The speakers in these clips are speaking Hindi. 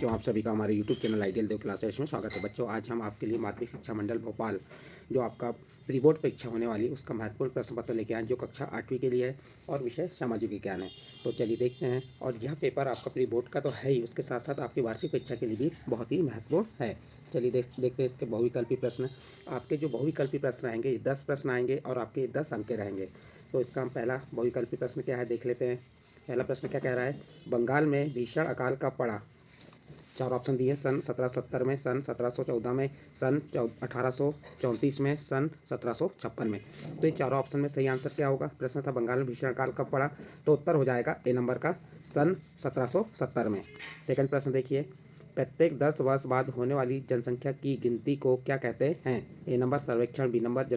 बच्चों, आप सभी का हमारे YouTube चैनल आइडियल देव क्लासेस में स्वागत है। बच्चों, आज हम आपके लिए माध्यमिक शिक्षा मंडल भोपाल जो आपका प्री बोर्ड परीक्षा होने वाली है उसका महत्वपूर्ण प्रश्न पत्र लेके आए, जो कक्षा 8वीं के लिए है और विषय सामाजिक विज्ञान है। तो चलिए देखते हैं। और यह पेपर आपका प्री बोर्ड का तो है ही, उसके साथ साथ आपकी वार्षिक परीक्षा के लिए भी बहुत ही महत्वपूर्ण है। चलिए देखते हैं इसके बहुविकल्पी प्रश्न। आपके जो बहुविकल्पी प्रश्न रहेंगे 10 प्रश्न आएंगे और आपके 10 अंक के रहेंगे। तो इसका हम पहला बहुविकल्पी प्रश्न क्या है देख लेते हैं। पहला प्रश्न क्या कह रहा है, बंगाल में भीषण अकाल कब पड़ा। 4 ऑप्शन दिए, सन 1770 में, सन 1714 में, सन 1834 में, सन 1756 में। तो ये चारों ऑप्शन में सही आंसर क्या होगा। प्रश्न था बंगाल में भीषण अकाल कब पड़ा, तो उत्तर हो जाएगा ए नंबर का सन 1770 में। सेकंड प्रश्न देखिए, प्रत्येक 10 वर्ष बाद होने वाली जनसंख्या की गिनती को क्या कहते हैं। ए नंबर सर्वेक्षण, बी नंबर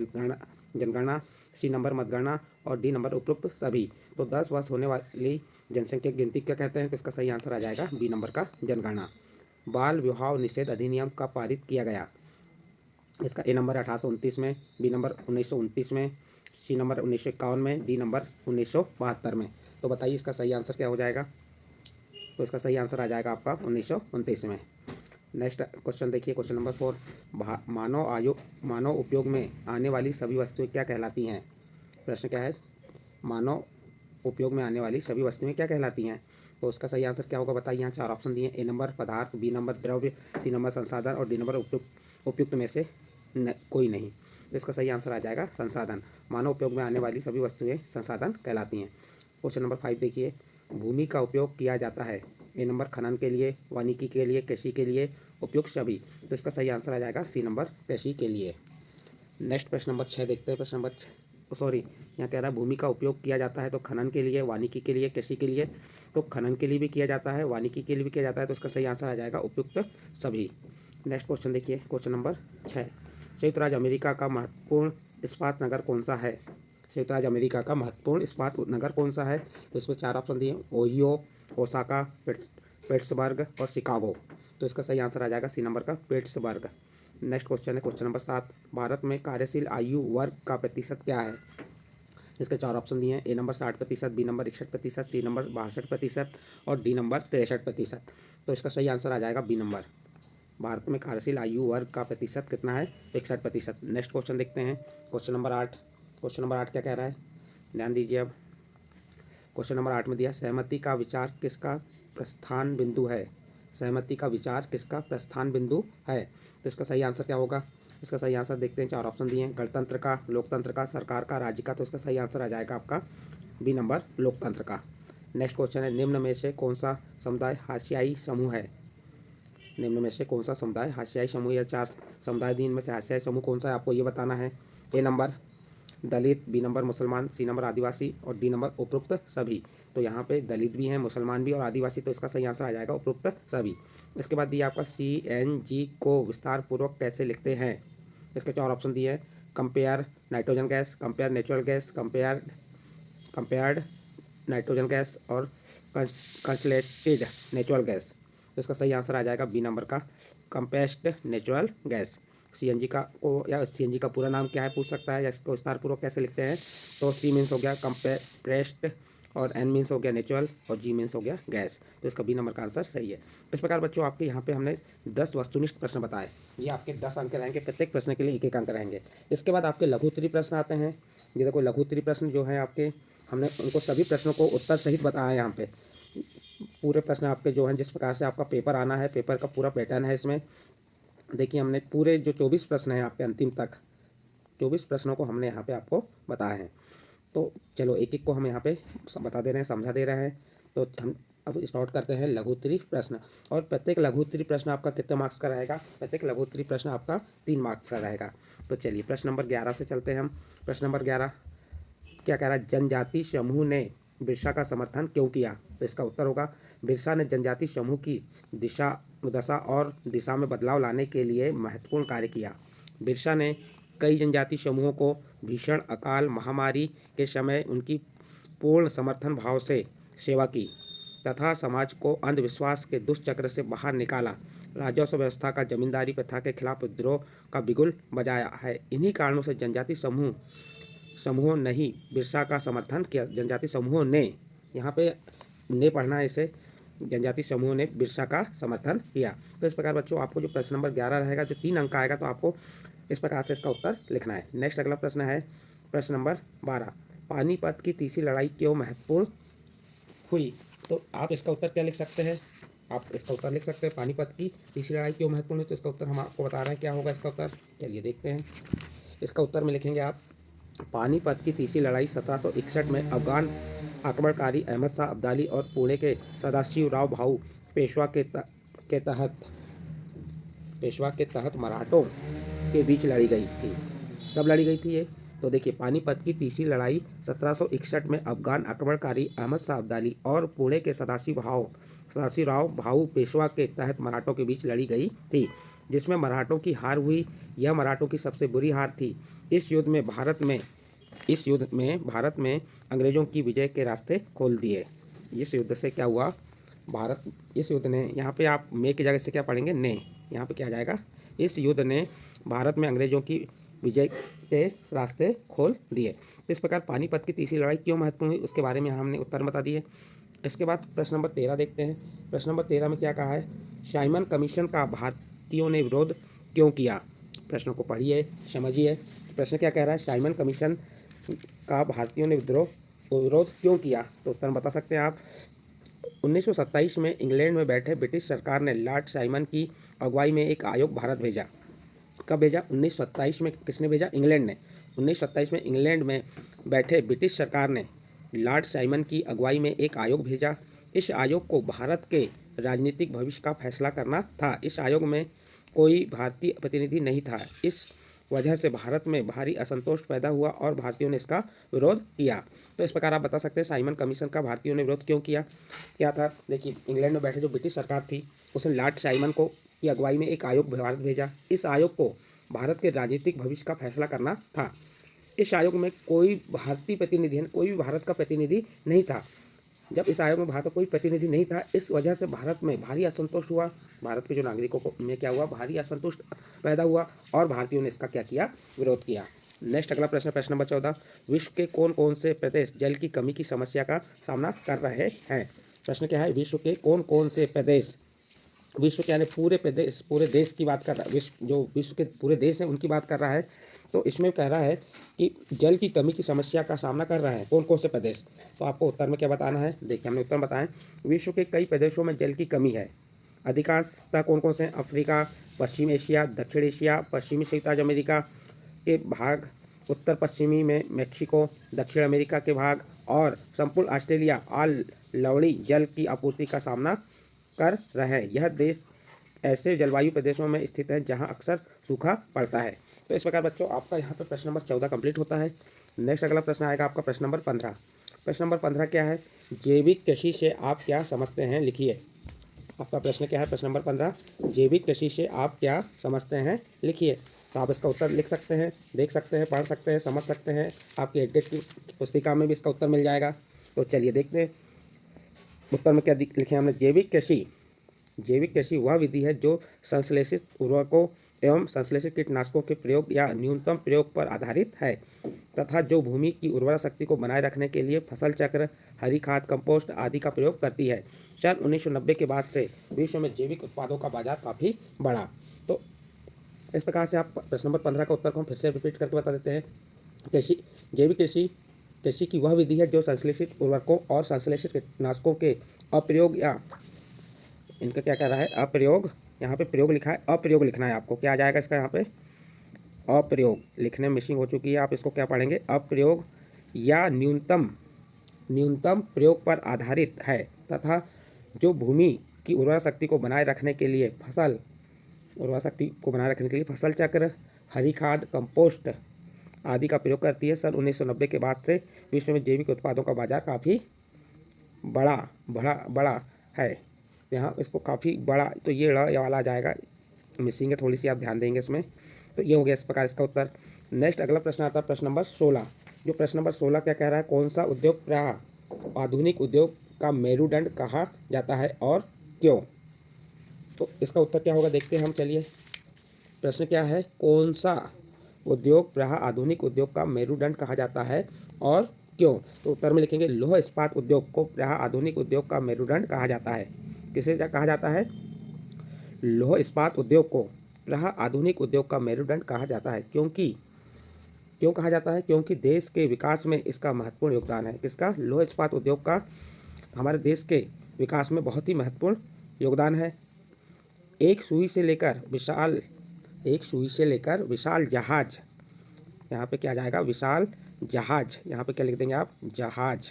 जनगणना, सी नंबर मतगणना और डी नंबर उपरोक्त सभी। तो 10 वर्ष होने वाली जनसंख्या की गिनती क्या कहते हैं, तो इसका सही आंसर आ जाएगा बी नंबर का जनगणना। बाल विवाह निषेध अधिनियम कब पारित किया गया। इसका ए नंबर 1829 में, बी नंबर 1929 में, सी नंबर 1951 में, डी नंबर 1972 में। तो बताइए इसका सही आंसर क्या हो जाएगा। तो इसका सही आंसर आ जाएगा आपका 1929 में। नेक्स्ट क्वेश्चन देखिए, क्वेश्चन नंबर 4, मानव उपयोग में आने वाली सभी वस्तुएं क्या कहलाती हैं। प्रश्न क्या है, मानव उपयोग में आने वाली सभी वस्तुएं क्या कहलाती हैं। तो उसका सही आंसर क्या होगा बताइए। यहाँ 4 ऑप्शन दिए, ए नंबर पदार्थ, बी नंबर द्रव्य, सी नंबर संसाधन और डी नंबर उपयुक्त में से कोई नहीं। तो इसका सही आंसर आ जाएगा संसाधन। मानव उपयोग में आने वाली सभी वस्तुएं संसाधन कहलाती हैं। क्वेश्चन नंबर 5 देखिए, भूमि का उपयोग किया जाता है। ए नंबर खनन के लिए, वानिकी के लिए, कृषि के लिए, उपयुक्त सभी। तो इसका सही आंसर आ जाएगा सी नंबर कृषि के लिए। नेक्स्ट प्रश्न नंबर 6 देखते हैं। प्रश्न नंबर यहाँ कह रहा है भूमि का उपयोग किया जाता है, तो खनन के लिए, वानिकी के लिए, कृषि के लिए। तो खनन के लिए भी किया जाता है, वानिकी के लिए भी किया जाता है। तो इसका सही आंसर आ जाएगा उपयुक्त सभी। नेक्स्ट क्वेश्चन देखिए, क्वेश्चन नंबर 6, संयुक्त राज्य अमेरिका का महत्वपूर्ण इस्पात नगर कौन सा है। संयुक्त राज्य अमेरिका का महत्वपूर्ण इस्पात नगर कौन सा है। तो इसमें 4 ऑप्शन दिए, ओहियो, ओसाका, पिट्सबर्ग और शिकागो। तो इसका सही आंसर आ जाएगा सी नंबर का पिट्सबर्ग। नेक्स्ट क्वेश्चन है क्वेश्चन नंबर 7, भारत में कार्यशील आयु वर्ग का प्रतिशत क्या है। इसके 4 ऑप्शन दिए हैं, A number 60%, B number 61%, C number 62% और डी नंबर 63%। तो इसका सही आंसर आ जाएगा बी नंबर। भारत में कार्यशील आयु वर्ग का प्रतिशत कितना है, 61%। नेक्स्ट क्वेश्चन देखते हैं, क्वेश्चन नंबर 8। क्वेश्चन नंबर 8 क्या कह रहा है, ध्यान दीजिए। अब क्वेश्चन नंबर 8 में दिया, सहमति का विचार किसका प्रस्थान बिंदु है। सहमति का विचार किसका प्रस्थान बिंदु है। तो इसका सही आंसर क्या होगा। इसका सही आंसर देखते हैं, 4 ऑप्शन दिए हैं, गणतंत्र का, लोकतंत्र का, सरकार का, राज्य का। तो इसका सही आंसर आ जाएगा आपका बी नंबर लोकतंत्र का। नेक्स्ट क्वेश्चन है, निम्न में से कौन सा समुदाय हाशियाई समूह है। निम्न में से कौन सा समुदाय हाशियाई समूह, या 4 समुदाय दिन में से हाशियाई समूह कौन सा है, आपको ये बताना है। ए नंबर दलित, बी नंबर मुसलमान, सी नंबर आदिवासी और डी नंबर उपरोक्त सभी। तो यहाँ पे दलित भी हैं, मुसलमान भी और आदिवासी। तो इसका सही आंसर आ जाएगा उपरोक्त सभी। इसके बाद दिया आपका CNG को विस्तार पूर्वक कैसे लिखते हैं। इसके 4 ऑप्शन दिए हैं, compare nitrogen gas, compare natural gas, compared nitrogen gas और कंसलेटेड नेचुरल गैस। तो इसका सही आंसर आ जाएगा बी नंबर का कंपेस्ड नेचुरल गैस। CNG का को, या CNG का पूरा नाम क्या है पूछ सकता है, या इसको विस्तारपूर्वक कैसे लिखते हैं। तो C मीन्स हो गया कंप्रेस्ड और N मीन्स हो गया नेचुरल और G मीन्स हो गया गैस। तो इसका बी नंबर का आंसर सही है। इस प्रकार बच्चों आपके यहाँ पे हमने 10 वस्तुनिष्ठ प्रश्न बताए। ये आपके 10 अंक रहेंगे, प्रत्येक प्रश्न के लिए 1-1 अंक रहेंगे। इसके बाद आपके लघु उत्तरीय प्रश्न आते हैं। ये देखो लघु उत्तरीय प्रश्न जो है आपके, हमने उनको सभी प्रश्नों को उत्तर सहित बताया है। यहाँ पे पूरे प्रश्न आपके जो हैं, जिस प्रकार से आपका पेपर आना है, पेपर का पूरा पैटर्न है इसमें। देखिए हमने पूरे जो 24 प्रश्न हैं आपके अंतिम तक, 24 प्रश्नों को हमने यहाँ पे आपको बताया है। तो चलो एक एक को हम यहाँ पे बता दे रहे हैं, समझा दे रहे हैं। तो हम अब स्टार्ट करते हैं लघु उत्तरीय प्रश्न। और प्रत्येक लघु उत्तरीय प्रश्न आपका कितने मार्क्स का रहेगा। प्रत्येक लघु उत्तरीय प्रश्न आपका 3 मार्क्स का रहेगा। तो चलिए प्रश्न नंबर 11 से चलते हैं हम। प्रश्न नंबर 11 क्या कह रहा है, जनजाति समूह ने बिरसा का समर्थन क्यों किया। तो इसका उत्तर होगा, बिरसा ने जनजाति समूह की दशा और दिशा में बदलाव लाने के लिए महत्वपूर्ण कार्य किया। बिरसा ने कई जनजाति समूहों को भीषण अकाल महामारी के समय उनकी पूर्ण समर्थन भाव से सेवा की तथा समाज को अंधविश्वास के दुष्चक्र से बाहर निकाला। राजस्व व्यवस्था का जमींदारी प्रथा के खिलाफ विद्रोह का बिगुल बजाया है। इन्हीं कारणों से जनजाति समूहों ने बिरसा का समर्थन किया। जनजाति समूहों ने, यहाँ पे ने पढ़ना है इसे, जनजाति समूहों ने बिरसा का समर्थन किया। तो इस प्रकार बच्चों आपको जो प्रश्न नंबर 11 रहेगा, जो 3 अंक का आएगा, तो आपको इस प्रकार से इसका उत्तर लिखना है। नेक्स्ट अगला प्रश्न है प्रश्न नंबर 12, पानीपत की तीसरी लड़ाई क्यों महत्वपूर्ण हुई? तो आप इसका उत्तर क्या लिख सकते हैं? आप इसका उत्तर लिख सकते हैं पानीपत की तीसरी लड़ाई क्यों महत्वपूर्ण है। तो इसका उत्तर हम आपको बता रहे हैं, क्या होगा इसका उत्तर, चलिए देखते हैं। इसका उत्तर में लिखेंगे आप, पानीपत की तीसरी लड़ाई 1761 में अफगान आक्रमणकारी अहमद शाह अब्दाली और पुणे के सदाशिवराव भाऊ पेशवा के तहत मराठों के बीच लड़ी गई थी। कब लड़ी गई थी ये? तो देखिए, पानीपत की तीसरी लड़ाई 1761 में अफगान आक्रमणकारी अहमद शाह अब्दाली और पुणे के सदाशिवराव भाऊ पेशवा के तहत मराठों के बीच लड़ी गई थी, जिसमें मराठों की हार हुई। यह मराठों की सबसे बुरी हार थी। इस युद्ध में भारत में अंग्रेजों की विजय के रास्ते खोल दिए। इस युद्ध से क्या हुआ? इस युद्ध ने, यहाँ पे आप में की जगह से क्या पढ़ेंगे, ने, यहाँ पे क्या आ जाएगा, इस युद्ध ने भारत में अंग्रेजों की विजय के रास्ते खोल दिए। इस प्रकार पानीपत की तीसरी लड़ाई क्यों महत्वपूर्ण हुई, उसके बारे में हमने उत्तर बता दिए। इसके बाद प्रश्न नंबर 13 देखते हैं। प्रश्न नंबर 13 में क्या कहा है? साइमन कमीशन का भारतीयों ने विरोध क्यों किया? प्रश्न को पढ़िए, समझिए। प्रश्न क्या कह रहा है? साइमन कमीशन का भारतीयों ने विरोध क्यों किया? तो उत्तर बता सकते हैं आप। 1927 में इंग्लैंड में बैठे ब्रिटिश सरकार ने लॉर्ड साइमन की अगुवाई में एक आयोग भारत भेजा। कब भेजा? 1927 में किसने भेजा? इंग्लैंड ने। 1927 में इंग्लैंड में बैठे ब्रिटिश सरकार ने लॉर्ड साइमन की अगुवाई में एक आयोग भेजा। इस आयोग को भारत के राजनीतिक भविष्य का फैसला करना था। इस आयोग में कोई भारतीय प्रतिनिधि नहीं था। इस वजह से भारत में भारी असंतोष पैदा हुआ और भारतीयों ने इसका विरोध किया। तो इस प्रकार आप बता सकते हैं साइमन कमीशन का भारतीयों ने विरोध क्यों किया। क्या था? देखिए, इंग्लैंड में बैठे जो ब्रिटिश सरकार थी, उसने लॉर्ड साइमन को की अगुवाई में एक आयोग भारत भेजा। इस आयोग को भारत के राजनीतिक भविष्य का फैसला करना था। इस आयोग में कोई भी भारत का प्रतिनिधि नहीं था। जब इस आयोग में भारत का कोई प्रतिनिधि नहीं था, इस वजह से भारत में भारी असंतोष हुआ। भारत के जो नागरिकों को में क्या हुआ? भारी असंतोष पैदा हुआ और भारतीयों ने इसका क्या किया? विरोध किया। नेक्स्ट अगला प्रश्न, प्रश्न नंबर 14, विश्व के कौन कौन से प्रदेश जल की कमी की समस्या का सामना कर रहे हैं? प्रश्न क्या है? विश्व के कौन कौन से प्रदेश, विश्व के यानी पूरे देश की बात कर रहा है, विश्व के पूरे देश हैं उनकी बात कर रहा है। तो इसमें कह रहा है कि जल की कमी की समस्या का सामना कर रहे हैं कौन कौन से प्रदेश। तो आपको उत्तर में क्या बताना है? देखिए, हमने उत्तर बताएं, विश्व के कई प्रदेशों में जल की कमी है। अधिकांशतः कौन कौन से? अफ्रीका, पश्चिम एशिया, दक्षिण एशिया, पश्चिमी संयुक्त अमेरिका के भाग, उत्तर पश्चिमी में मैक्सिको, दक्षिण अमेरिका के भाग और संपूर्ण ऑस्ट्रेलिया और लवणी जल की आपूर्ति का सामना कर रहे हैं। यह देश ऐसे जलवायु प्रदेशों में स्थित है जहां अक्सर सूखा पड़ता है। तो इस प्रकार बच्चों आपका यहाँ पर प्रश्न नंबर 14 कंप्लीट होता है। नेक्स्ट अगला प्रश्न आएगा आपका प्रश्न नंबर 15। प्रश्न नंबर 15 क्या है? जैविक कृषि से आप क्या समझते हैं? लिखिए। आपका प्रश्न क्या है? प्रश्न नंबर 15, जैविक कृषि से आप क्या समझते हैं? लिखिए। तो आप इसका उत्तर लिख सकते हैं, देख सकते हैं, पढ़ सकते हैं, समझ सकते हैं। आपकी एडमिट की पुस्तिका में भी इसका उत्तर मिल जाएगा। तो चलिए देखते हैं उत्तर में क्या लिखे हमने। जैविक कृषि वह विधि है जो संश्लेषित उर्वरकों एवं संश्लेषित कीटनाशकों के प्रयोग या न्यूनतम प्रयोग पर आधारित है तथा जो भूमि की उर्वरा शक्ति को बनाए रखने के लिए फसल चक्र, हरी खाद, कंपोस्ट आदि का प्रयोग करती है। सन 1990 के बाद से विश्व में जैविक उत्पादों का बाजार काफ़ी बढ़ा। तो इस प्रकार से आप प्रश्न नंबर 15 का उत्तर को हम फिर से रिपीट करके बता देते हैं। जैविक कृषि की वह विधि है जो संश्लेषित उर्वरकों और संश्लेषित कीटनाशकों के अप्रयोग या इनका क्या कर रहा है? अप्रयोग। यहाँ पे प्रयोग लिखा है, अप्रयोग लिखना है आपको। क्या आ जाएगा इसका? यहाँ पे अप्रयोग लिखने में मिसिंग हो चुकी है। आप इसको क्या पढ़ेंगे? अप्रयोग या न्यूनतम प्रयोग पर आधारित है तथा जो भूमि की उर्वरा शक्ति को बनाए रखने के लिए फसल चक्र, हरी खाद, कंपोस्ट आदि का प्रयोग करती है। सन 1990 के बाद से विश्व में जैविक उत्पादों का बाजार काफ़ी बड़ा है। यहाँ इसको काफ़ी बड़ा, तो ये वाला आ जाएगा, मिसिंग है थोड़ी सी, आप ध्यान देंगे इसमें। तो ये हो गया इस प्रकार इसका उत्तर। नेक्स्ट अगला प्रश्न आता है प्रश्न नंबर 16। जो प्रश्न नंबर 16 क्या कह रहा है? कौन सा उद्योग प्रायः आधुनिक उद्योग का मेरुदंड कहा जाता है और क्यों? तो इसका उत्तर क्या होगा देखते हैं हम। चलिए, प्रश्न क्या है? कौन सा उद्योग प्रायः आधुनिक उद्योग का मेरुदंड कहा जाता है और क्यों? तो उत्तर में लिखेंगे लौह इस्पात उद्योग को प्रायः आधुनिक उद्योग का मेरुदंड कहा जाता है। किसे कहा जाता है? लौह इस्पात उद्योग को प्रायः आधुनिक उद्योग का मेरुदंड कहा जाता है। क्यों कहा जाता है? क्योंकि देश के विकास में इसका महत्वपूर्ण योगदान है। किसका? लौह इस्पात उद्योग का हमारे देश के विकास में बहुत ही महत्वपूर्ण योगदान है। एक सुई से लेकर विशाल जहाज, यहाँ पे क्या जाएगा? विशाल जहाज, यहाँ पे क्या लिख देंगे आप? जहाज,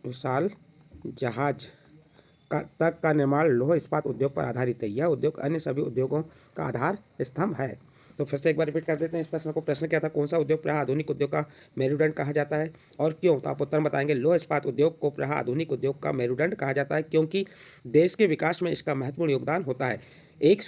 विशाल जहाज तक का निर्माण लौह इस्पात उद्योग पर आधारित है। यह उद्योग अन्य सभी उद्योगों का आधार स्तंभ है। तो फिर से एक बार रिपीट कर देते हैं इस प्रश्न को। प्रश्न क्या था? कौन सा उद्योग प्रायः आधुनिक उद्योग का मेरुदंड कहा जाता है और क्यों? तो आप उत्तर बताएंगे लौह इस्पात उद्योग को प्रायः आधुनिक उद्योग का मेरुदंड कहा जाता है क्योंकि देश के विकास में इसका महत्वपूर्ण योगदान होता है। एक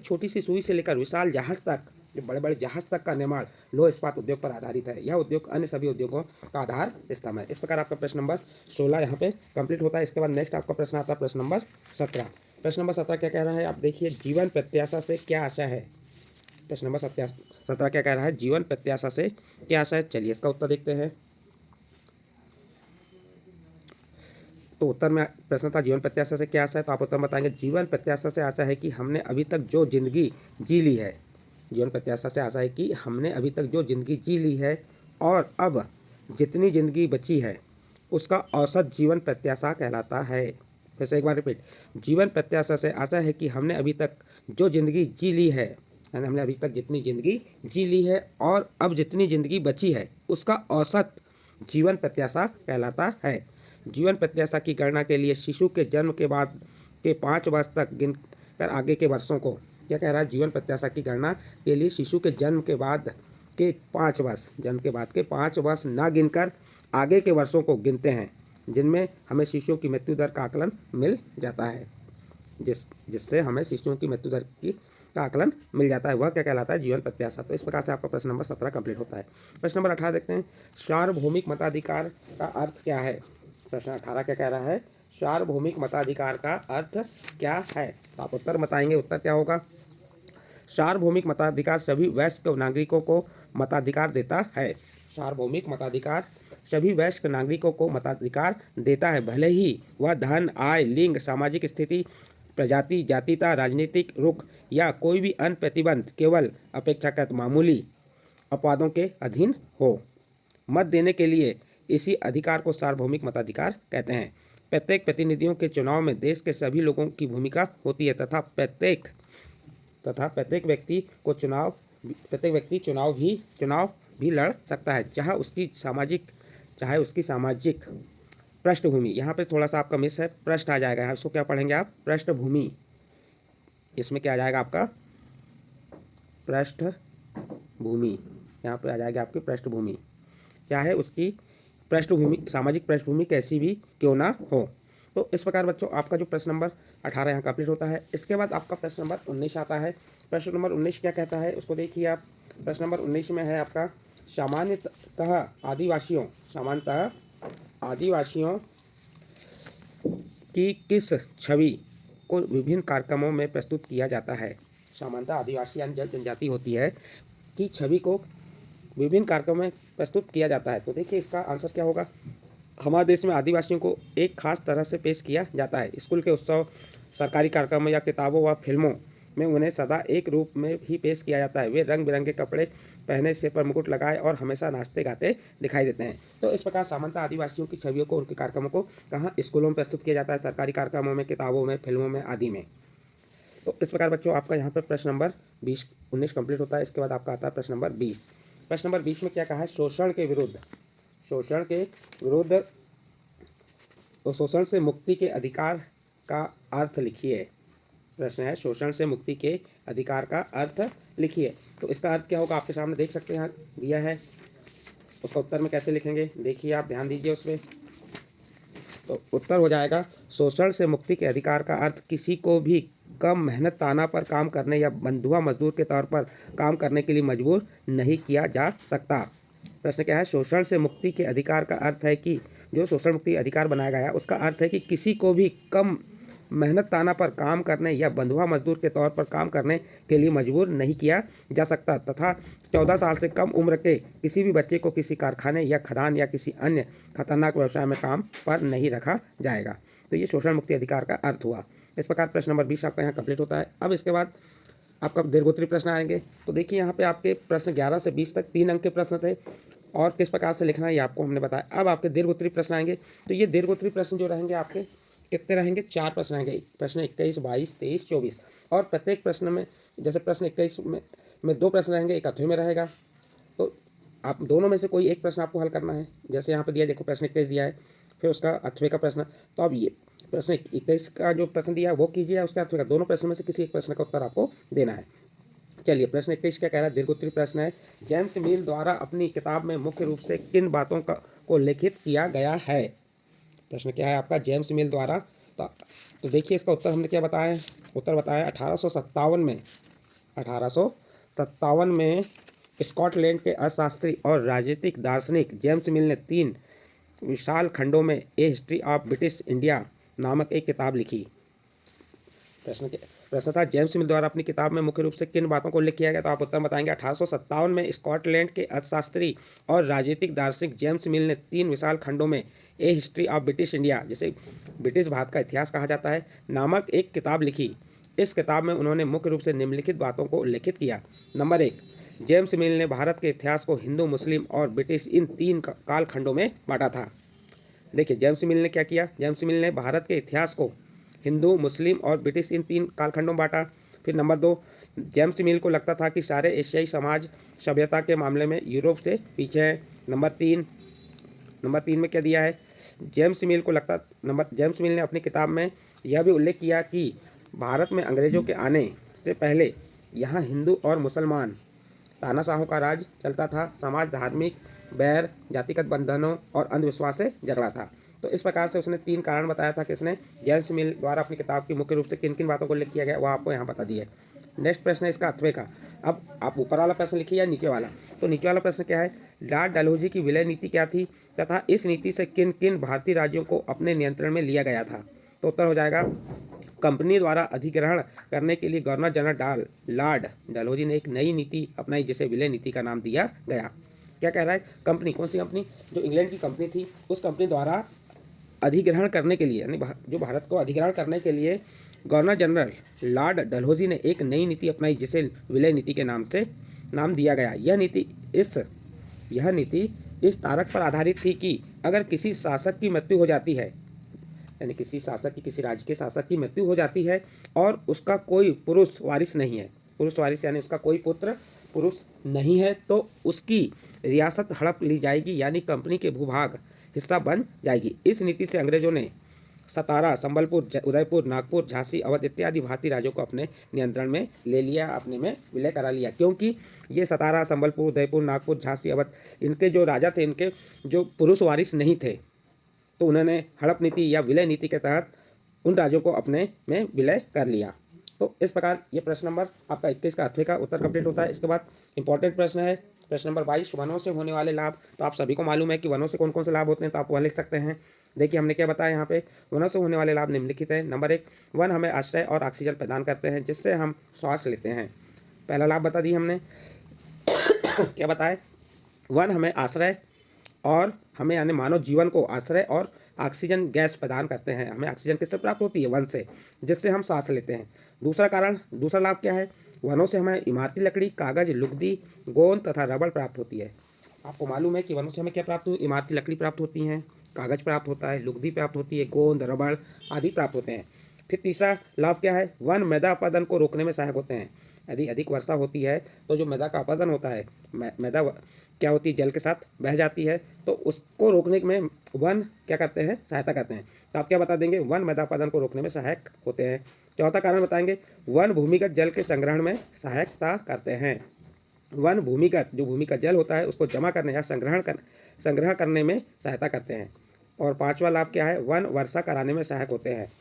छोटी सी सुई से लेकर विशाल जहाज तक, जो बड़े बड़े जहाज तक का निर्माण लौह इस्पात उद्योग पर आधारित है। यह उद्योग अन्य सभी उद्योगों का आधार स्तंभ है। इस प्रकार आपका प्रश्न नंबर 16 यहाँ पे कंप्लीट होता है। इसके बाद नेक्स्ट आपका प्रश्न आता है प्रश्न नंबर 17। प्रश्न नंबर 17 क्या कह रहा है? आप देखिए, जीवन प्रत्याशा से क्या आशा है? प्रश्न नंबर 17 क्या कह रहा है? जीवन प्रत्याशा से क्या आशा है? चलिए इसका उत्तर देखते हैं। तो उत्तर में प्रश्न था जीवन प्रत्याशा से क्या आशा है, तो आप उत्तर बताएंगे जीवन प्रत्याशा से आशा है कि हमने अभी तक जो जिंदगी जी ली है। जीवन प्रत्याशा से आशा है कि हमने अभी तक जो जिंदगी जी ली है और अब जितनी जिंदगी बची है उसका औसत जीवन प्रत्याशा कहलाता है। फिर से एक बार रिपीट, जीवन प्रत्याशा से आशा है कि हमने अभी तक जो जिंदगी जी ली है, यानी हमने अभी तक जितनी जिंदगी जी ली है और अब जितनी जिंदगी बची है उसका औसत जीवन प्रत्याशा कहलाता है। जीवन प्रत्याशा की गणना के लिए शिशु के जन्म के बाद के 5 वर्ष तक गिनकर आगे के वर्षों को, क्या कह रहा है? जीवन प्रत्याशा की गणना के लिए शिशु के जन्म के बाद के 5 वर्ष ना गिनकर आगे के वर्षों को गिनते हैं, जिनमें हमें शिशुओं की मृत्यु दर का आकलन मिल जाता है। जिससे हमें शिशुओं की मृत्यु दर का आकलन मिल जाता है, वह क्या कहलाता है? जीवन प्रत्याशा। तो इस प्रकार से आपका प्रश्न नंबर 17 कंप्लीट होता है। प्रश्न नंबर 18 देखते हैं, सार्वभौमिक मताधिकार का अर्थ क्या है? प्रश्न 18 क्या कह रहा है? सार्वभौमिक मताधिकार का अर्थ क्या है? तो आप उत्तर बताएंगे। उत्तर क्या होगा? सार्वभौमिक मताधिकार सभी वयस्क नागरिकों को मताधिकार देता है। सार्वभौमिक मताधिकार सभी वयस्क नागरिकों को मताधिकार देता है, भले ही वह धन, आय, लिंग, सामाजिक स्थिति, प्रजाति, जातिता, राजनीतिक रुख या कोई भी अन्य प्रतिबंध केवल अपेक्षाकृत मामूली अपवादों के अधीन हो। मत देने के लिए इसी अधिकार को सार्वभौमिक मताधिकार कहते हैं। प्रत्येक प्रतिनिधियों के चुनाव में देश के सभी लोगों की भूमिका होती है तथा प्रत्येक व्यक्ति चुनाव भी लड़ सकता है, चाहे उसकी सामाजिक पृष्ठभूमि, यहाँ पे थोड़ा सा आपका मिस है, पृष्ठ आ जाएगा, इसको क्या पढ़ेंगे आप? पृष्ठभूमि। इसमें क्या आ जाएगा आपका? पृष्ठभूमि। यहाँ पे आ जाएगा आपकी पृष्ठभूमि, चाहे उसकी सामाजिक पृष्ठभूमि कैसी भी क्यों ना हो। तो इस प्रकार बच्चों आपका जो प्रश्न नंबर 18 यहाँ कंप्लीट होता है। इसके बाद आपका प्रश्न नंबर 19 आता है। प्रश्न नंबर 19 क्या कहता है उसको देखिए आप। प्रश्न नंबर 19 में है आपका, सामान्यतः आदिवासियों की किस छवि को विभिन्न कार्यक्रमों में प्रस्तुत किया जाता है? सामान्यतः आदिवासी यानी जनजाति होती है की छवि को विभिन्न कार्यक्रमों में प्रस्तुत किया जाता है। तो देखिए इसका आंसर क्या होगा? हमारे देश में आदिवासियों को एक खास तरह से पेश किया जाता है। स्कूल के उत्सव, सरकारी कार्यक्रमों या किताबों व फिल्मों में उन्हें सदा एक रूप में ही पेश किया जाता है। वे रंग बिरंगे कपड़े पहने, सिर पर मुकुट लगाए और हमेशा नाचते गाते दिखाई देते हैं। तो इस प्रकार सामान्यतः आदिवासियों की छवियों को, उनके कार्यक्रमों को कहाँ? स्कूलों में प्रस्तुत किया जाता है, सरकारी कार्यक्रमों में, किताबों में, फिल्मों में आदि में। तो इस प्रकार बच्चों आपका यहाँ पर प्रश्न नंबर 19 कंप्लीट होता है। इसके बाद आपका आता है प्रश्न नंबर 20। प्रश्न नंबर 20 में क्या कहा है? शोषण के विरुद्ध तो शोषण से मुक्ति के अधिकार का अर्थ लिखिए। प्रश्न है, शोषण से मुक्ति के अधिकार का अर्थ लिखिए। तो इसका अर्थ क्या होगा? आपके सामने देख सकते हैं, यहाँ दिया है। उसका उत्तर में कैसे लिखेंगे देखिए आप, ध्यान दीजिए उसमें। तो उत्तर हो जाएगा, शोषण से मुक्ति के अधिकार का अर्थ किसी को भी कम मेहनत ताना पर काम करने या बंधुआ मजदूर के तौर पर काम करने के लिए मजबूर नहीं किया जा सकता। प्रश्न क्या है? शोषण से मुक्ति के अधिकार का अर्थ है कि जो शोषण मुक्ति अधिकार बनाया गया है उसका अर्थ है कि किसी को भी कम मेहनताना पर काम करने या बंधुआ मजदूर के तौर पर काम करने के लिए मजबूर नहीं किया जा सकता तथा 14 साल से कम उम्र के किसी भी बच्चे को किसी कारखाने या खदान या किसी अन्य खतरनाक व्यवसाय में काम पर नहीं रखा जाएगा। तो ये शोषण मुक्ति अधिकार का अर्थ हुआ। इस प्रकार प्रश्न नंबर 20 आपका यहाँ कंप्लीट होता है। अब इसके बाद आपका दीर्घोत्तरी प्रश्न आएंगे। तो देखिए यहाँ पे आपके प्रश्न 11 से 20 तक 3 अंक के प्रश्न थे और किस प्रकार से लिखना है ये आपको हमने बताया। अब आपके दीर्घोत्तरी प्रश्न आएंगे। तो ये दीर्घोत्तरी प्रश्न जो रहेंगे आपके कितने रहेंगे, 4 प्रश्न रहेंगे। प्रश्न 21, 22, 23, 24 और प्रत्येक प्रश्न में जैसे प्रश्न 21 में 2 प्रश्न रहेंगे, एक अथवे में रहेगा। तो आप दोनों में से कोई एक प्रश्न आपको हल करना है। जैसे यहाँ पे दिया देखो प्रश्न 21 दिया है, फिर उसका अथवे का प्रश्न। तो अब ये प्रश्न 21 का जो प्रश्न दिया है वो कीजिए, उसका अथवे का, दोनों प्रश्न में से किसी एक प्रश्न का उत्तर आपको देना है। चलिए प्रश्न 21 क्या कह रहा है, दीर्घोत्तरी प्रश्न है। जेम्स मिल द्वारा अपनी किताब में मुख्य रूप से किन बातों को लिखित किया गया है। प्रश्न क्या है आपका, जेम्स मिल द्वारा। तो देखिए इसका उत्तर हमने क्या बताया, उत्तर बताया 1857 में स्कॉटलैंड के अर्थशास्त्री और राजनीतिक दार्शनिक जेम्स मिल ने 3 विशाल खंडों में ए हिस्ट्री ऑफ ब्रिटिश इंडिया नामक एक किताब लिखी। प्रश्न था जेम्स मिल द्वारा अपनी किताब में मुख्य रूप से किन बातों को उल्लेख किया गया। तो आप उत्तर बताएंगे 1857 में स्कॉटलैंड के अर्थशास्त्री और राजनीतिक दार्शनिक जेम्स मिल ने 3 विशाल खंडों में ए हिस्ट्री ऑफ ब्रिटिश इंडिया, जिसे ब्रिटिश भारत का इतिहास कहा जाता है, नामक एक किताब लिखी। इस किताब में उन्होंने मुख्य रूप से निम्नलिखित बातों को उल्लेखित किया। नंबर 1, जेम्स मिल ने भारत के इतिहास को हिंदू, मुस्लिम और ब्रिटिश इन 3 कालखंडों में बांटा था। देखिए जेम्स मिल ने क्या किया, जेम्स मिल ने भारत के इतिहास को हिंदू, मुस्लिम और ब्रिटिश इन 3 कालखंडों में बांटा। फिर नंबर 2, जेम्स मिल को लगता था कि सारे एशियाई समाज सभ्यता के मामले में यूरोप से पीछे हैं। नंबर 3 में क्या दिया है, जेम्स मिल ने अपनी किताब में यह भी उल्लेख किया कि भारत में अंग्रेजों के आने से पहले यहाँ हिंदू और मुसलमान तानाशाहों का राज चलता था। समाज धार्मिक बैर, जातिगत बंधनों और अंधविश्वास से जगड़ा था। तो इस प्रकार से उसने 3 कारण बताया था कि इसने जेम्स मिल द्वारा अपनी किताब की मुख्य रूप से किन किन बातों को उल्लेख किया गया वो आपको यहाँ बता दिए। नेक्स्ट प्रश्न है इसका अथवे का। अब आप ऊपर वाला प्रश्न लिखिए या नीचे वाला। तो नीचे वाला प्रश्न क्या है, लॉर्ड डलहौजी की विलय नीति क्या थी तथा इस नीति से किन किन भारतीय राज्यों को अपने नियंत्रण में लिया गया था। तो उत्तर हो जाएगा, कंपनी द्वारा अधिग्रहण करने के लिए गवर्नर जनरल लॉर्ड डलहौजी ने एक नई नीति अपनाई जिसे विलय नीति का नाम दिया गया। क्या कह रहा है, कंपनी, कौन सी कंपनी, जो इंग्लैंड की कंपनी थी उस कंपनी द्वारा अधिग्रहण करने के लिए, यानी जो भारत को अधिग्रहण करने के लिए गवर्नर जनरल लॉर्ड डलहौजी ने एक नई नीति अपनाई जिसे विलय नीति के नाम दिया गया। यह नीति इस तारक पर आधारित थी कि अगर किसी शासक की मृत्यु हो जाती है, यानी किसी राज्य के शासक की मृत्यु हो जाती है और उसका कोई पुरुष वारिस नहीं है, पुरुष वारिस यानी उसका कोई पुत्र पुरुष नहीं है, तो उसकी रियासत हड़प ली जाएगी, यानी कंपनी के भूभाग हिस्सा बन जाएगी। इस नीति से अंग्रेजों ने सतारा, संबलपुर, उदयपुर, नागपुर, झांसी, अवध इत्यादि भारतीय राज्यों को अपने नियंत्रण में ले लिया, अपने में विलय करा लिया। क्योंकि ये सतारा, संबलपुर, उदयपुर, नागपुर, झांसी, अवध, इनके जो राजा थे, इनके जो पुरुष वारिस नहीं थे, तो उन्होंने हड़प नीति या विलय नीति के तहत उन राज्यों को अपने में विलय कर लिया। तो इस प्रकार ये प्रश्न नंबर आपका 21 का अथवे का उत्तर कंप्लीट होता है। इसके बाद इंपॉर्टेंट प्रश्न है प्रश्न नंबर 22, वनों से होने वाले लाभ। तो आप सभी को मालूम है कि वनों से कौन कौन से लाभ होते हैं, तो आप वह लिख सकते हैं। देखिए हमने क्या बताया यहाँ पे, वनों से होने वाले लाभ निम्नलिखित हैं। नंबर 1, वन हमें आश्रय और ऑक्सीजन प्रदान करते हैं जिससे हम श्वास लेते हैं। पहला लाभ बता दी हमने क्या बताया, वन हमें आश्रय और हमें यानी मानव जीवन को आश्रय और ऑक्सीजन गैस प्रदान करते हैं। हमें ऑक्सीजन किससे प्राप्त होती है, वन से, जिससे हम सांस लेते हैं। दूसरा लाभ क्या है, वनों से हमें इमारती लकड़ी, कागज, लुगदी, गोंद तथा रबड़ प्राप्त होती है। आपको मालूम है कि वनों से हमें क्या प्राप्त होती है, इमारती लकड़ी प्राप्त होती हैं, कागज प्राप्त होता है, लुगदी प्राप्त होती है, गोंद, रबड़ आदि प्राप्त होते हैं। फिर तीसरा लाभ क्या है, वन मृदा अपरदन को रोकने में सहायक होते हैं। यदि अधिक वर्षा होती है तो जो मृदा का अपरदन होता है, मृदा क्या होती है, जल के साथ बह जाती है, तो उसको रोकने में वन क्या करते हैं, सहायता करते हैं। तो आप क्या बता देंगे, वन मृदा अपरदन को रोकने में सहायक होते हैं। चौथा कारण बताएंगे, वन भूमिगत जल के संग्रहण में सहायता करते हैं। वन भूमिगत जल होता है उसको जमा करने या संग्रह करने में सहायता करते हैं। और पांचवा लाभ क्या है, वन वर्षा कराने में सहायक होते हैं।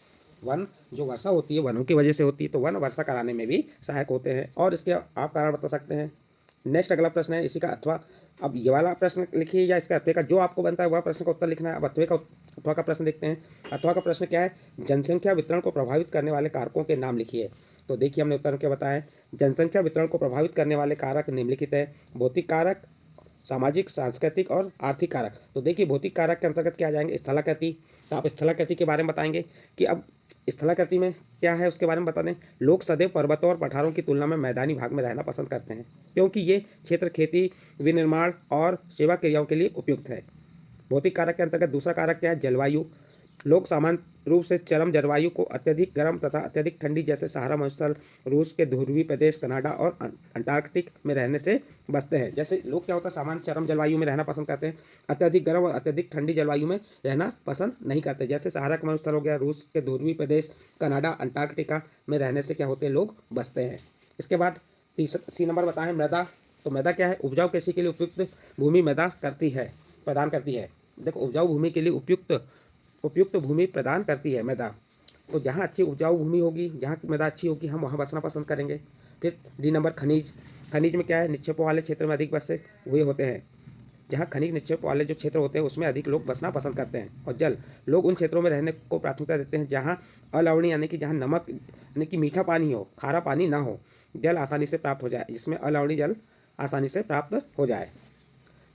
वन जो वर्षा होती है वनों की वजह से होती है, तो वन वर्षा कराने में भी सहायक होते हैं। और इसके आप कारण बता सकते हैं, नेक्स्ट अगला प्रश्न है इसी का अथवा। अब ये वाला प्रश्न लिखिए या इसका अथवा का जो आपको बनता है वह प्रश्न का उत्तर लिखना है। अब अथवा का प्रश्न देखते हैं। अथवा का प्रश्न क्या है, जनसंख्या वितरण को प्रभावित करने वाले कारकों के नाम लिखिए। तो देखिए हमने उत्तर क्या बताया है, जनसंख्या वितरण को प्रभावित करने वाले कारक निम्नलिखित है, भौतिक कारक, सामाजिक, सांस्कृतिक और आर्थिक कारक। तो देखिए भौतिक कारक के अंतर्गत क्या आ जाएंगे, स्थलाकृति। तो आप स्थलाकृति के बारे में बताएंगे कि अब स्थलाकृति में क्या है उसके बारे में बता दें। लोग सदैव पर्वतों और पठारों की तुलना में मैदानी भाग में रहना पसंद करते हैं क्योंकि ये क्षेत्र खेती, विनिर्माण और सेवा क्रियाओं के लिए उपयुक्त है। भौतिक कारक के अंतर्गत दूसरा कारक क्या है, जलवायु। लोग सामान्य रूप से चरम जलवायु को अत्यधिक गर्म तथा अत्यधिक ठंडी जैसे सहारा मरुस्थल, रूस के ध्रुवीय प्रदेश, कनाडा और अंटार्कटिक में रहने से बचते हैं। जैसे लोग क्या होता है, सामान्य चरम जलवायु में रहना पसंद करते हैं, अत्यधिक गर्म और अत्यधिक ठंडी जलवायु में रहना पसंद नहीं करते। जैसे सहारा का मरुस्थल हो गया, रूस के ध्रुवीय प्रदेश, कनाडा, अंटार्कटिका में रहने से क्या होते हैं, लोग बचते हैं। इसके बाद सी नंबर बताएं, मृदा। तो मृदा क्या है, उपजाऊ कृषि के लिए उपयुक्त भूमि मृदा प्रदान करती है। देखो उपजाऊ भूमि के लिए उपयुक्त भूमि प्रदान करती है मृदा। तो जहाँ अच्छी उपजाऊ भूमि होगी, जहाँ मृदा अच्छी होगी, हम वहाँ बसना पसंद करेंगे। फिर डी नंबर खनिज। खनिज में क्या है, निक्षेपों वाले क्षेत्र में अधिक बसे हुए होते हैं। जहाँ खनिज निक्षेप वाले जो क्षेत्र होते हैं उसमें अधिक लोग बसना पसंद करते हैं। और जल, लोग उन क्षेत्रों में रहने को प्राथमिकता देते हैं जहाँ अलवणीय यानी कि जहाँ नमक यानी कि मीठा पानी हो, खारा पानी ना हो, जल आसानी से प्राप्त हो जाए, जिसमें अलवणीय जल आसानी से प्राप्त हो जाए।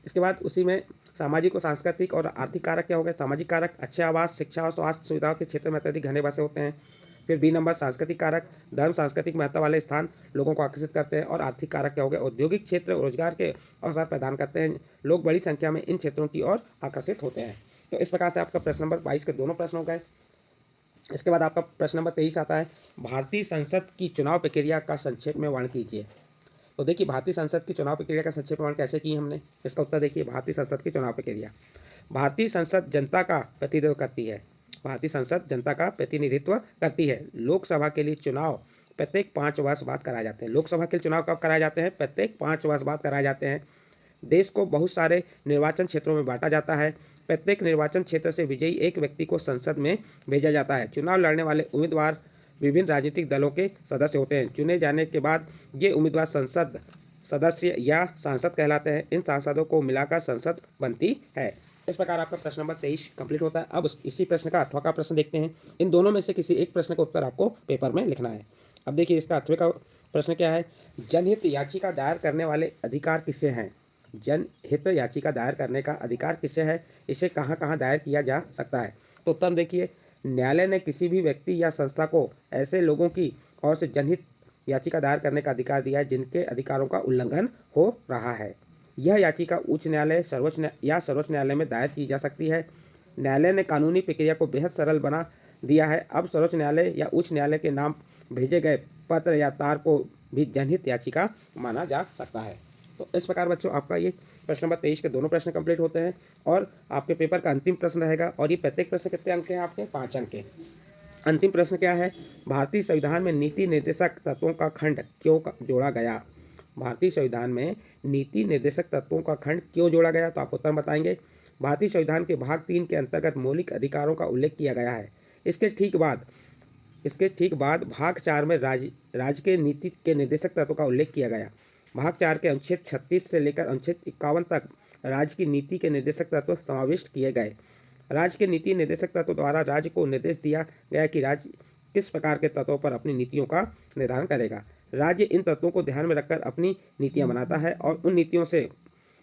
इसके बाद उसी में सामाजिक और सांस्कृतिक और आर्थिक कारक क्या हो गए। सामाजिक कारक, अच्छे आवास, शिक्षा और स्वास्थ्य सुविधाओं के क्षेत्र में अत्यधिक घने बसे होते हैं। फिर बी नंबर सांस्कृतिक कारक, धर्म, सांस्कृतिक महत्व वाले स्थान लोगों को आकर्षित करते हैं। और आर्थिक कारक क्या हो गए, औद्योगिक क्षेत्र रोजगार के अवसर प्रदान करते हैं, लोग बड़ी संख्या में इन क्षेत्रों की ओर आकर्षित होते हैं। तो इस प्रकार से आपका प्रश्न नंबर 22 के दोनों प्रश्न हो गए। इसके बाद आपका प्रश्न नंबर 23 आता है, भारतीय संसद की चुनाव प्रक्रिया का संक्षेप में वर्णन कीजिए। तो देखिए भारतीय संसद की चुनाव प्रक्रिया का संक्षेप में कैसे की हमने, इसका उत्तर देखिए। भारतीय संसद की चुनाव प्रक्रिया, भारतीय संसद जनता का प्रतिनिधित्व करती है। भारतीय संसद जनता का प्रतिनिधित्व करती है। लोकसभा के लिए चुनाव प्रत्येक 5 वर्ष बाद कराए जाते हैं। लोकसभा के चुनाव कब कराए जाते हैं, प्रत्येक 5 वर्ष बाद कराए जाते हैं। देश को बहुत सारे निर्वाचन क्षेत्रों में बांटा जाता है। प्रत्येक निर्वाचन क्षेत्र से विजयी एक व्यक्ति को संसद में भेजा जाता है। चुनाव लड़ने वाले उम्मीदवार विभिन्न राजनीतिक दलों के सदस्य होते हैं। चुने जाने के बाद ये उम्मीदवार संसद सदस्य या सांसद कहलाते हैं। इन सांसदों को मिलाकर संसद बनती है। इस प्रकार आपका प्रश्न नंबर 23 कंप्लीट होता है। अब इसी प्रश्न का अथवा का प्रश्न देखते हैं। इन दोनों में से किसी एक प्रश्न का उत्तर आपको पेपर में लिखना है। अब देखिए इसका अथवा का प्रश्न क्या है, जनहित याचिका दायर करने वाले अधिकार किसे हैं। जनहित याचिका दायर करने का अधिकार किसे है, इसे कहाँ कहाँ दायर किया जा सकता है। तो उत्तर देखिए, न्यायालय ने किसी भी व्यक्ति या संस्था को ऐसे लोगों की ओर से जनहित याचिका दायर करने का अधिकार दिया है जिनके अधिकारों का उल्लंघन हो रहा है। यह याचिका उच्च न्यायालय, सर्वोच्च न्यायालय में दायर की जा सकती है। न्यायालय ने कानूनी प्रक्रिया को बेहद सरल बना दिया है। अब सर्वोच्च न्यायालय या उच्च न्यायालय के नाम भेजे गए पत्र या तार को भी जनहित याचिका माना जा सकता है। तो इस प्रकार बच्चों आपका ये प्रश्न नंबर 23 के दोनों प्रश्न कंप्लीट होते हैं और आपके पेपर का अंतिम प्रश्न रहेगा। और ये प्रत्येक प्रश्न कितने अंक के हैं आपके, 5 अंक के। अंतिम प्रश्न क्या है, भारतीय संविधान में नीति निर्देशक तत्वों का खंड क्यों जोड़ा गया। भारतीय संविधान में नीति निर्देशक तत्वों का खंड क्यों जोड़ा गया, तो आप उत्तर बताएंगे। भारतीय संविधान के भाग 3 के अंतर्गत मौलिक अधिकारों का उल्लेख किया गया है। इसके ठीक बाद भाग 4 में राज्य के नीति के निर्देशक तत्वों का उल्लेख किया गया। भाग 4 के अनुच्छेद 36 से लेकर अनुच्छेद 51 तक राज्य की नीति के निर्देशक तत्व समाविष्ट किए गए। राज्य के नीति निर्देशक तत्व द्वारा राज्य को निर्देश दिया गया कि राज्य किस प्रकार के तत्वों पर अपनी नीतियों का निर्धारण करेगा। राज्य इन तत्वों को ध्यान में रखकर अपनी नीतियां बनाता है और उन नीतियों से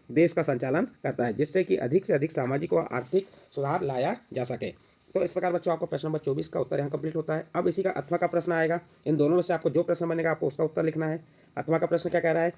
देश का संचालन करता है जिससे कि अधिक से अधिक सामाजिक व आर्थिक सुधार लाया जा सके। तो इस प्रकार बच्चों आपका प्रश्न नंबर 24 का उत्तर यहाँ कंप्लीट होता है। अब इसी का अथवा का प्रश्न आएगा। इन दोनों में से आपको जो प्रश्न बनेगा आपको उसका उत्तर लिखना है। अथवा का प्रश्न क्या कह रहा है,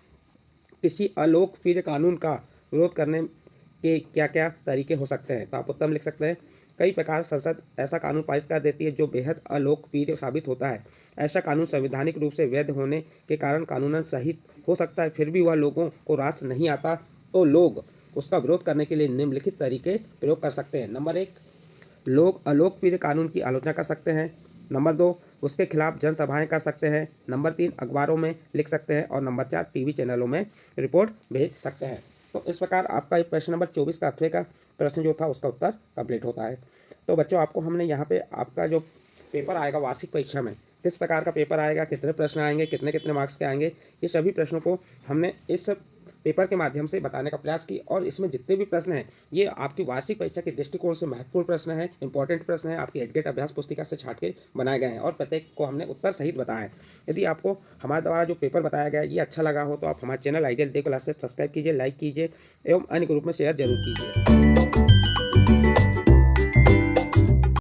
किसी अलोकप्रिय कानून का विरोध करने के क्या क्या तरीके हो सकते हैं। तो आप उत्तर में लिख सकते हैं, कई प्रकार संसद ऐसा कानून पारित कर देती है जो बेहद अलोकप्रिय साबित होता है। ऐसा कानून संवैधानिक रूप से वैध होने के कारण कानूनन सही हो सकता है, फिर भी वह लोगों को रास नहीं आता तो लोग उसका विरोध करने के लिए निम्नलिखित तरीके प्रयोग कर सकते हैं। नंबर 1, लोग अलोकप्रिय कानून की आलोचना कर सकते हैं। नंबर 2, उसके खिलाफ जनसभाएं कर सकते हैं। नंबर 3, अखबारों में लिख सकते हैं। और नंबर 4, टीवी चैनलों में रिपोर्ट भेज सकते हैं। तो इस प्रकार आपका प्रश्न नंबर 24 का अथवे का प्रश्न जो था उसका उत्तर कंप्लीट होता है। तो बच्चों आपको हमने यहाँ पे आपका जो पेपर आएगा वार्षिक परीक्षा में किस प्रकार का पेपर आएगा, कितने प्रश्न आएंगे, कितने कितने मार्क्स के आएंगे, ये सभी प्रश्नों को हमने इस पेपर के माध्यम से बताने का प्रयास की और इसमें जितने भी प्रश्न हैं ये आपकी वार्षिक परीक्षा के दृष्टिकोण से महत्वपूर्ण प्रश्न है, इंपॉर्टेंट प्रश्न है, आपकी एडगेट अभ्यास पुस्तिका से छाट के बनाए गए हैं और प्रत्येक को हमने उत्तर सहित बताया है। यदि आपको हमारे द्वारा जो पेपर बताया गया है ये अच्छा लगा हो तो आप हमारे channel ideal day classes subscribe कीजिए, लाइक कीजिए एवं अन्य ग्रुप में शेयर जरूर कीजिए।